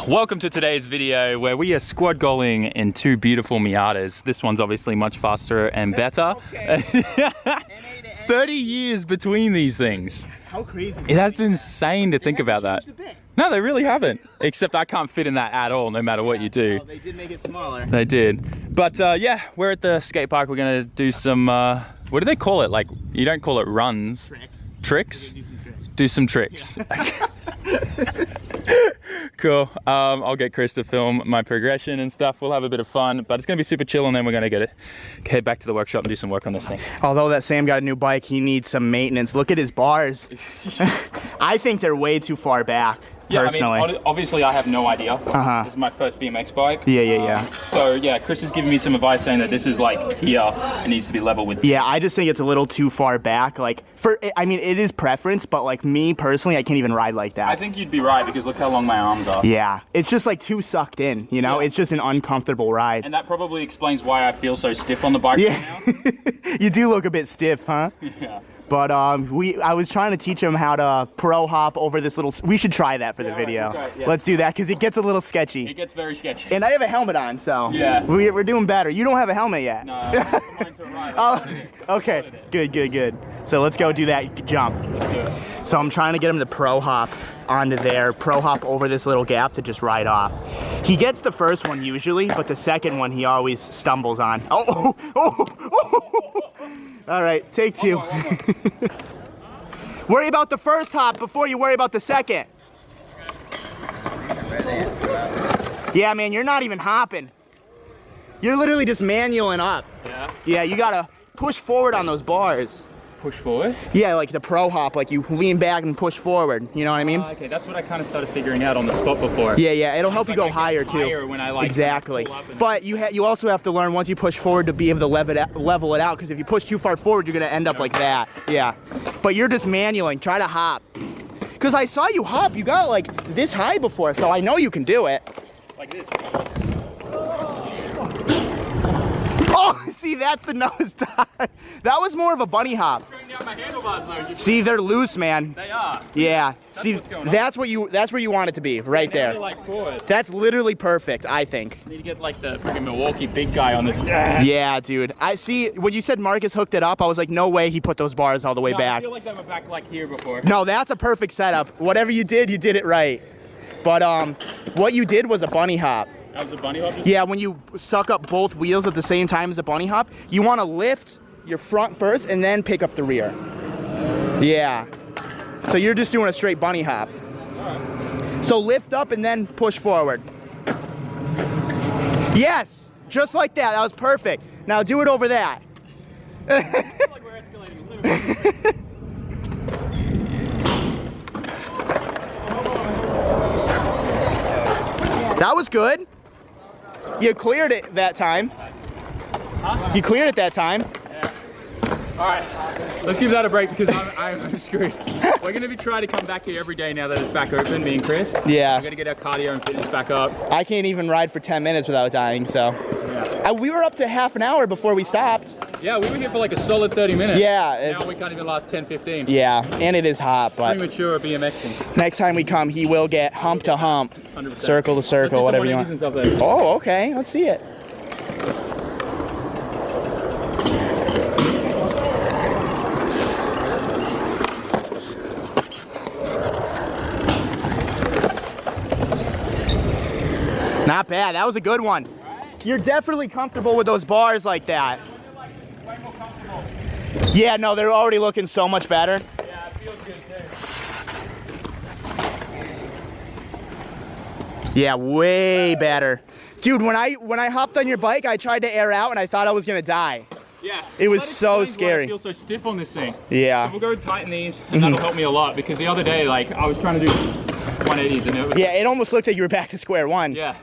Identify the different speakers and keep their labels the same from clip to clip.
Speaker 1: Welcome to today's video where we are squad goaling in two beautiful Miatas. This one's obviously much faster and better. Okay. 30 years between these things.
Speaker 2: How crazy is
Speaker 1: That's insane to think about that. No, they really haven't. Except I can't fit in that at all, no matter what you do.
Speaker 2: Well, they did make it smaller.
Speaker 1: They did. But yeah, we're at the skate park. We're gonna do some, what do they call it? Like, you don't call it runs. Tricks? Do some tricks. Yeah. Cool. I'll get Chris to film my progression and stuff. We'll have a bit of fun, but it's gonna be super chill, and then we're gonna head back to the workshop and do some work on this thing.
Speaker 2: Although that Sam got a new bike, he needs some maintenance. Look at his bars. I think they're way too far back.
Speaker 1: Yeah,
Speaker 2: personally.
Speaker 1: I mean, obviously I have no idea. This is my first BMX bike.
Speaker 2: Yeah.
Speaker 1: So yeah, Chris has given me some advice saying that this is like here, it needs to be level with.
Speaker 2: Yeah, I just think it's a little too far back. Like, I mean, it is preference, but like me personally, I can't even ride like that.
Speaker 1: I think you'd be right because look how long my arms are.
Speaker 2: Yeah, it's just like too sucked in, you know? Yeah. It's just an uncomfortable ride.
Speaker 1: And that probably explains why I feel so stiff on the bike right now.
Speaker 2: You do look a bit stiff, huh?
Speaker 1: Yeah.
Speaker 2: But I was trying to teach him how to pro hop over this little. We should try that for the video.
Speaker 1: Right, yeah.
Speaker 2: Let's do that because it gets a little sketchy.
Speaker 1: It gets very sketchy.
Speaker 2: And I have a helmet on, so
Speaker 1: yeah,
Speaker 2: we're doing better. You don't have a helmet yet.
Speaker 1: No, I'm to a ride.
Speaker 2: Oh, okay. Good. So let's go do that jump.
Speaker 1: Let's do it.
Speaker 2: So I'm trying to get him to pro hop onto there, pro hop over this little gap to just ride off. He gets the first one usually, but the second one he always stumbles on. Oh. All right, take two.
Speaker 1: One more.
Speaker 2: Worry about the first hop before you worry about the second. Yeah, man, you're not even hopping. You're literally just manualing up.
Speaker 1: Yeah?
Speaker 2: Yeah, you gotta push forward on those bars.
Speaker 1: Push forward?
Speaker 2: Yeah, like the pro hop, like you lean back and push forward. You know what I mean?
Speaker 1: Okay, that's what I kind of started figuring out on the spot before.
Speaker 2: Yeah, it'll help you go higher too.
Speaker 1: Higher when I like
Speaker 2: exactly. But you also have to learn once you push forward to be able to level it out. Because if you push too far forward, you're gonna end up like that. Yeah. But you're just manualing. Try to hop. Because I saw you hop. You got like this high before, so I know you can do it.
Speaker 1: Like this.
Speaker 2: Oh, see, that's the nose dive. That was more of a bunny hop.
Speaker 1: My handlebars, though.
Speaker 2: See, they're loose, man.
Speaker 1: They are.
Speaker 2: Yeah.
Speaker 1: That's
Speaker 2: see,
Speaker 1: what's going on.
Speaker 2: that's where you want it to be, right there.
Speaker 1: Like forward.
Speaker 2: That's literally perfect, I think.
Speaker 1: Need to get like the freaking Milwaukee big guy on this.
Speaker 2: Yeah, dude. I see. When you said Marcus hooked it up, I was like, no way he put those bars all the way back.
Speaker 1: I feel like they were back like here before.
Speaker 2: No, that's a perfect setup. Whatever you did it right. But what you did was a bunny hop.
Speaker 1: That was a bunny hop?
Speaker 2: Yeah, when you suck up both wheels at the same time as a bunny hop, you want to lift your front first and then pick up the rear. Yeah. So you're just doing a straight bunny hop. So lift up and then push forward. Yes, just like that. That was perfect. Now do it over that.
Speaker 1: I feel like we're escalating a little bit.
Speaker 2: That was good. You cleared it that time.
Speaker 1: Huh?
Speaker 2: You cleared it that time.
Speaker 1: Yeah. All right, let's give that a break because I'm screwed. We're gonna be trying to come back here every day now that it's back open, me and Chris.
Speaker 2: Yeah.
Speaker 1: We're gonna get our cardio and fitness back up.
Speaker 2: I can't even ride for 10 minutes without dying, so.
Speaker 1: Yeah.
Speaker 2: We were up to half an hour before we stopped.
Speaker 1: Yeah, we were here for like a solid 30 minutes.
Speaker 2: Yeah.
Speaker 1: Now we can't even last 10, 15.
Speaker 2: Yeah, and it is hot, but.
Speaker 1: Premature BMXing.
Speaker 2: Next time we come, he will get hump to hump,
Speaker 1: 100%.
Speaker 2: circle to circle, whatever you want. Oh, okay, let's see it. Not bad, that was a good one. You're definitely comfortable with those bars like that.
Speaker 1: Way more comfortable.
Speaker 2: Yeah, no, they're already looking so much better.
Speaker 1: Yeah, it feels good too.
Speaker 2: Yeah, way better. Dude, when I hopped on your bike, I tried to air out and I thought I was gonna die.
Speaker 1: Yeah.
Speaker 2: It was so
Speaker 1: Why
Speaker 2: scary.
Speaker 1: I feel so stiff on this thing.
Speaker 2: Yeah.
Speaker 1: So we'll go tighten these and that'll help me a lot because the other day, like, I was trying to do 180s and it was...
Speaker 2: Yeah, it almost looked like you were back to square one.
Speaker 1: Yeah.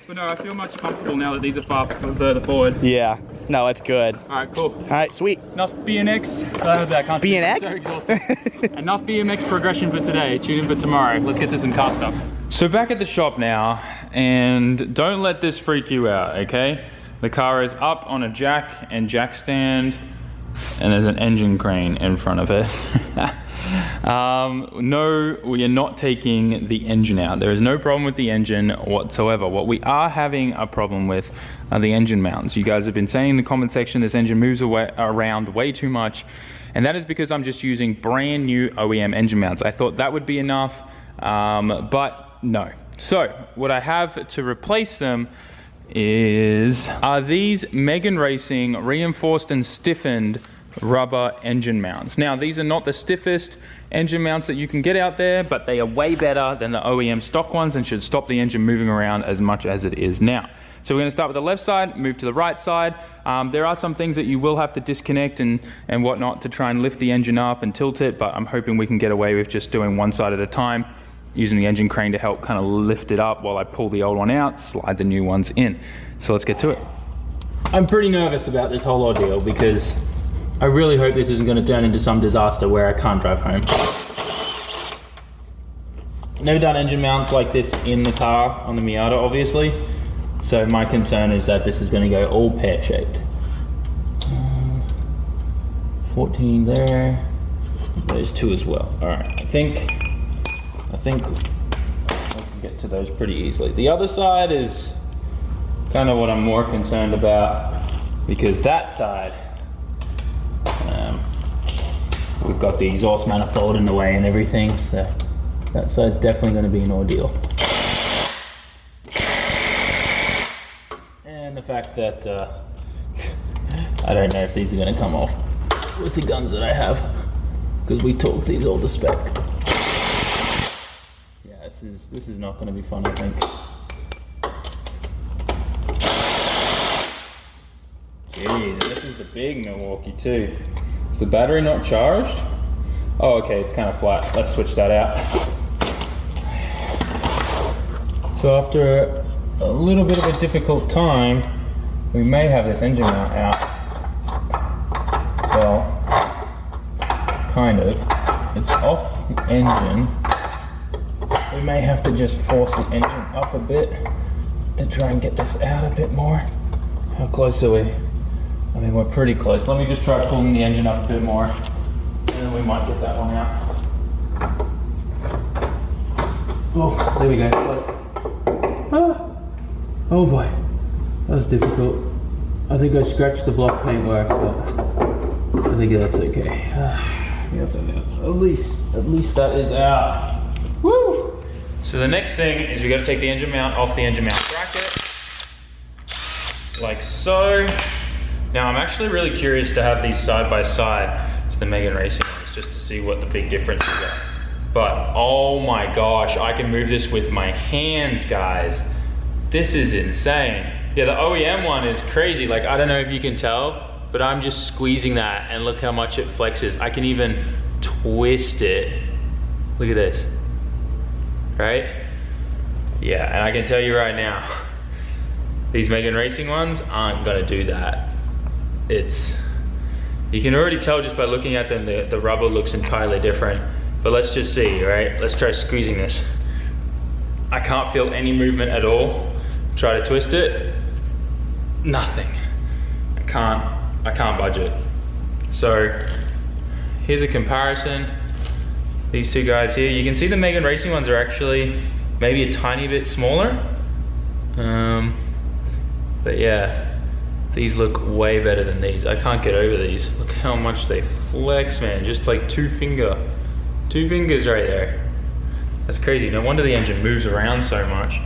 Speaker 1: But no, I feel much comfortable now that these are far further forward.
Speaker 2: Yeah. No, that's good.
Speaker 1: All right, cool.
Speaker 2: All right, sweet.
Speaker 1: Enough BMX. I can't speak.
Speaker 2: BMX?
Speaker 1: So exhausted. Enough BMX progression for today. Tune in for tomorrow. Let's get to some car stuff. So back at the shop now, and don't let this freak you out, okay? The car is up on a jack and jack stand, and there's an engine crane in front of it. No, we are not taking the engine out. There is no problem with the engine whatsoever. What we are having a problem with are the engine mounts. You guys have been saying in the comment section this engine moves around way too much, and that is because I'm just using brand new OEM engine mounts. I thought that would be enough, but no. So what I have to replace them are these Megan Racing reinforced and stiffened rubber engine mounts. Now, these are not the stiffest engine mounts that you can get out there, but they are way better than the OEM stock ones and should stop the engine moving around as much as it is now. So we're going to start with the left side, move to the right side. There are some things that you will have to disconnect and whatnot to try and lift the engine up and tilt it, but I'm hoping we can get away with just doing one side at a time, using the engine crane to help kind of lift it up while I pull the old one out, slide the new ones in. So let's get to it.
Speaker 3: I'm pretty nervous about this whole ordeal because I really hope this isn't going to turn into some disaster where I can't drive home. Never done engine mounts like this in the car on the Miata, obviously. So my concern is that this is going to go all pear-shaped. 14 there. There's 2 as well. All right, I think I can get to those pretty easily. The other side is kind of what I'm more concerned about, because that side, we've got the exhaust manifold in the way and everything, so that side's definitely going to be an ordeal. And the fact that I don't know if these are going to come off with the guns that I have, because we torque these all to spec. Yeah, this is not going to be fun, I think. Jeez, and this is the big Milwaukee too. Is the battery not charged? Oh, okay, it's kind of flat. Let's switch that out. So after a little bit of a difficult time, we may have this engine mount out. Well, kind of. It's off the engine. We may have to just force the engine up a bit to try and get this out a bit more. How close are we? I mean, we're pretty close. Let me just try pulling the engine up a bit more, and then we might get that one out. Oh, there we go. Ah. Oh boy, that was difficult. I think I scratched the block paintwork, but I think that's okay. At least that is out. Woo! So the next thing is we got to take the engine mount off the engine mount bracket, like so. Now I'm actually really curious to have these side by side to the Megan Racing ones, just to see what the big differences are. But oh my gosh, I can move this with my hands, guys. This is insane. Yeah, the OEM one is crazy. Like, I don't know if you can tell, but I'm just squeezing that and look how much it flexes. I can even twist it. Look at this, right? Yeah, and I can tell you right now, these Megan Racing ones aren't gonna do that. You can already tell just by looking at them, the rubber looks entirely different. But let's just see, right? Let's try squeezing this. I can't feel any movement at all. Try to twist it, nothing. I can't budge it. So here's a comparison. These two guys here, you can see the Megan Racing ones are actually maybe a tiny bit smaller. But yeah, these look way better than these. I can't get over these. Look how much they flex, man. Just like two fingers right there. That's crazy. No wonder the engine moves around so much.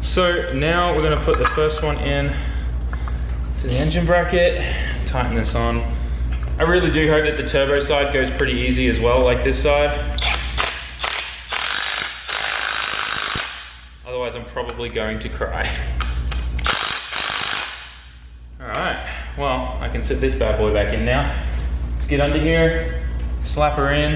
Speaker 3: So now we're gonna put the first one in to the engine bracket, tighten this on. I really do hope that the turbo side goes pretty easy as well, like this side. Otherwise I'm probably going to cry. Alright, well, I can sit this bad boy back in now. Let's get under here, slap her in,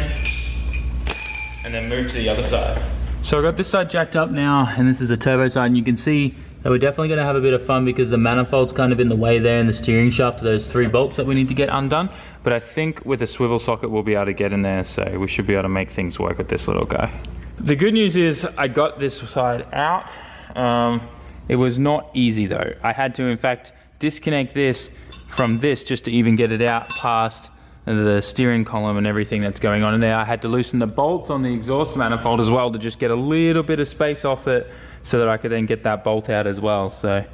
Speaker 3: and then move to the other side. So I've got this side jacked up now, and this is the turbo side, and you can see that we're definitely going to have a bit of fun because the manifold's kind of in the way there in the steering shaft of those 3 bolts that we need to get undone. But I think with a swivel socket we'll be able to get in there, so we should be able to make things work with this little guy. The good news is I got this side out. It was not easy though. I had to in fact disconnect this from this just to even get it out past
Speaker 1: the steering column and everything that's going on in there. I had to loosen the bolts on the exhaust manifold as well to just get a little bit of space off it so that I could then get that bolt out as well. So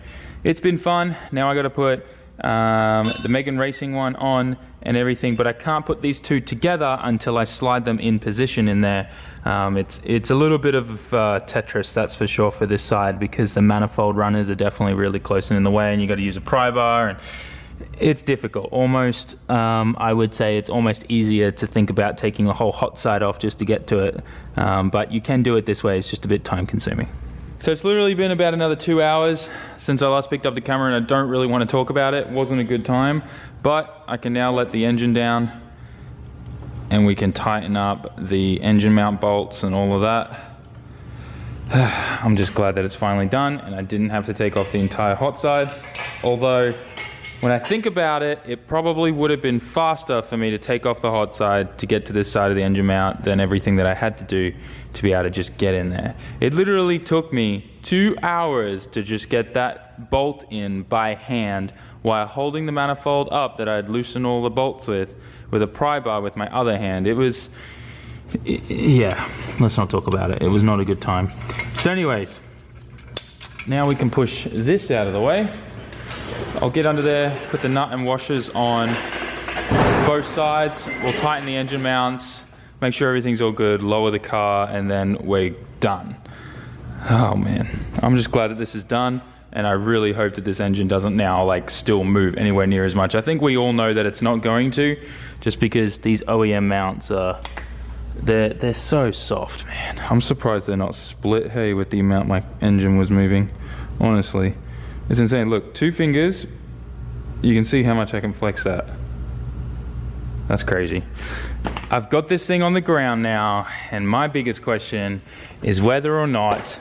Speaker 1: it's been fun. Now I got to put the Megan Racing one on and everything, but I can't put these two together until I slide them in position in there. It's a little bit of Tetris, that's for sure, for this side, because the manifold runners are definitely really close and in the way, and you got to use a pry bar, and it's difficult. Almost, I would say it's almost easier to think about taking a whole hot side off just to get to it, but you can do it this way. It's just a bit time consuming. So it's literally been about another 2 hours since I last picked up the camera, and I don't really want to talk about it. It wasn't a good time, but I can now let the engine down and we can tighten up the engine mount bolts and all of that. I'm just glad that it's finally done and I didn't have to take off the entire hot side. Although, when I think about it, it probably would have been faster for me to take off the hot side to get to this side of the engine mount than everything that I had to do to be able to just get in there. It literally took me 2 hours to just get that bolt in by hand while holding the manifold up that I'd loosened all the bolts with a pry bar with my other hand. It was, yeah, let's not talk about it. It was not a good time. So anyways, now we can push this out of the way. I'll get under there, put the nut and washers on both sides. We'll tighten the engine mounts, make sure everything's all good, lower the car, and then we're done. Oh man, I'm just glad that this is done, and I really hope that this engine doesn't now like still move anywhere near as much. I think we all know that it's not going to, just because these OEM mounts are, they're so soft, man. I'm surprised they're not split, hey, with the amount my engine was moving, honestly. It's insane. Look, 2 fingers, you can see how much I can flex that. That's crazy. I've got this thing on the ground now, and my biggest question is whether or not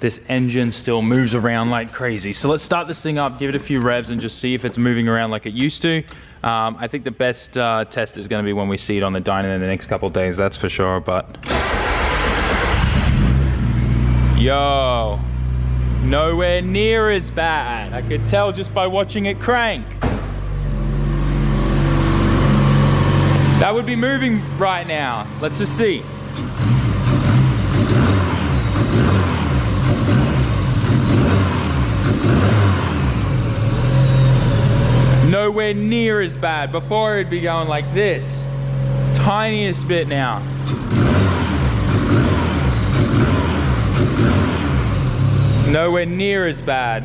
Speaker 1: this engine still moves around like crazy. So let's start this thing up, give it a few revs, and just see if it's moving around like it used to. I think the best test is going to be when we see it on the dyno in the next couple of days, that's for sure, but... Yo! Nowhere near as bad. I could tell just by watching it crank. That would be moving right now. Let's just see. Nowhere near as bad. Before it'd be going like this. Tiniest bit now. Nowhere near as bad.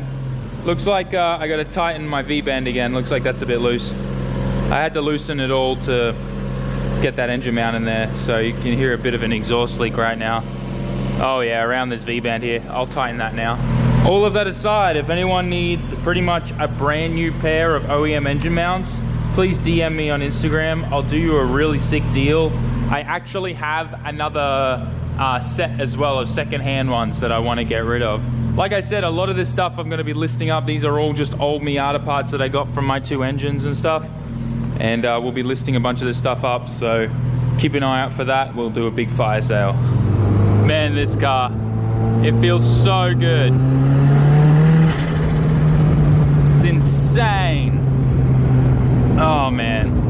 Speaker 1: Looks like I gotta tighten my V-band again. Looks like that's a bit loose. I had to loosen it all to get that engine mount in there, so you can hear a bit of an exhaust leak right now. Oh yeah, around this V-band here. I'll tighten that now. All of that aside, if anyone needs pretty much a brand new pair of OEM engine mounts, please DM me on Instagram. I'll do you a really sick deal. I actually have another set as well of secondhand ones that I want to get rid of. Like I said, a lot of this stuff I'm going to be listing up. These are all just old Miata parts that I got from my 2 engines and stuff. And we'll be listing a bunch of this stuff up, so keep an eye out for that. We'll do a big fire sale. Man, this car, it feels so good. It's insane. Oh man.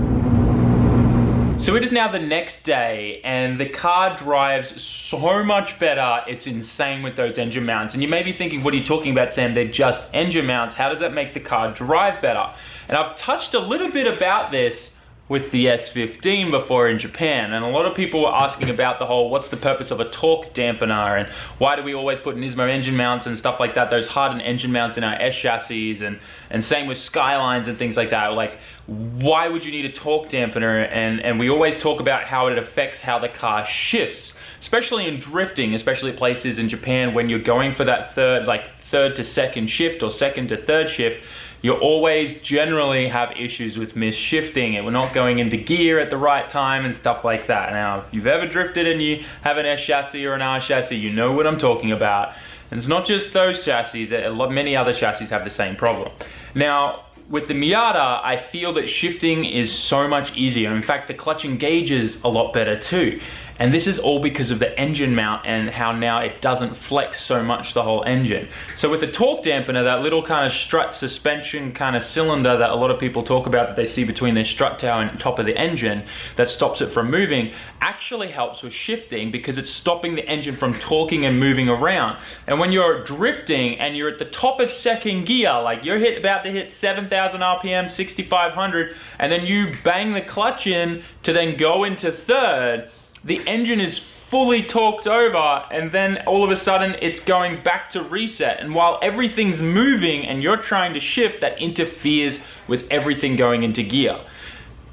Speaker 1: So it is now the next day and the car drives so much better. It's insane with those engine mounts. And you may be thinking, what are you talking about, Sam? They're just engine mounts. How does that make the car drive better? And I've touched a little bit about this with the S15 before in Japan, and a lot of people were asking about the whole what's the purpose of a torque dampener and why do we always put Nismo engine mounts and stuff like that, those hardened engine mounts in our S chassis, and same with Skylines and things like that. Like, why would you need a torque dampener? And we always talk about how it affects how the car shifts, especially in drifting, especially places in Japan when you're going for that third to second shift or second to third shift. You always generally have issues with misshifting and we're not going into gear at the right time and stuff like that. Now, if you've ever drifted and you have an S chassis or an R chassis, you know what I'm talking about. And it's not just those chassis, many other chassis have the same problem. Now, with the Miata, I feel that shifting is so much easier. In fact, the clutch engages a lot better too. And this is all because of the engine mount and how now it doesn't flex so much the whole engine. So with the torque dampener, that little kind of strut suspension kind of cylinder that a lot of people talk about that they see between their strut tower and top of the engine that stops it from moving, actually helps with shifting because it's stopping the engine from torquing and moving around. And when you're drifting and you're at the top of second gear, like you're about to hit 7,000 RPM, 6,500, and then you bang the clutch in to then go into third, the engine is fully torqued over, and then all of a sudden it's going back to reset. And while everything's moving and you're trying to shift, that interferes with everything going into gear.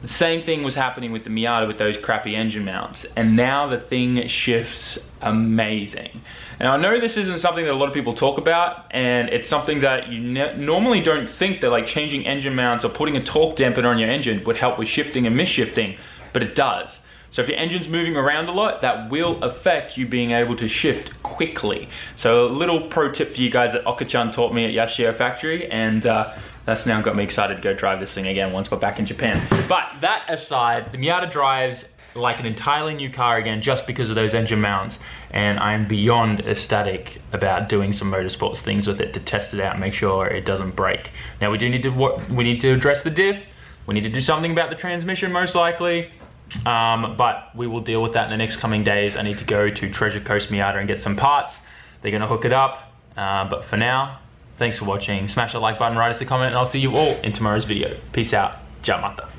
Speaker 1: The same thing was happening with the Miata with those crappy engine mounts, and now the thing shifts amazing. And I know this isn't something that a lot of people talk about, and it's something that you normally don't think that like changing engine mounts or putting a torque dampener on your engine would help with shifting and misshifting, but it does. So if your engine's moving around a lot, that will affect you being able to shift quickly. So a little pro tip for you guys that Oka-chan taught me at Yashio Factory, and that's now got me excited to go drive this thing again once we're back in Japan. But that aside, the Miata drives like an entirely new car again just because of those engine mounts, and I'm beyond ecstatic about doing some motorsports things with it to test it out and make sure it doesn't break. Now we need to address the diff, we need to do something about the transmission most likely, but we will deal with that in the next coming days. I need to go to Treasure Coast Miata and get some parts. They're gonna hook it up, but for now, thanks for watching. Smash that like button, write us a comment, and I'll see you all in tomorrow's video. Peace out. Ciao mata.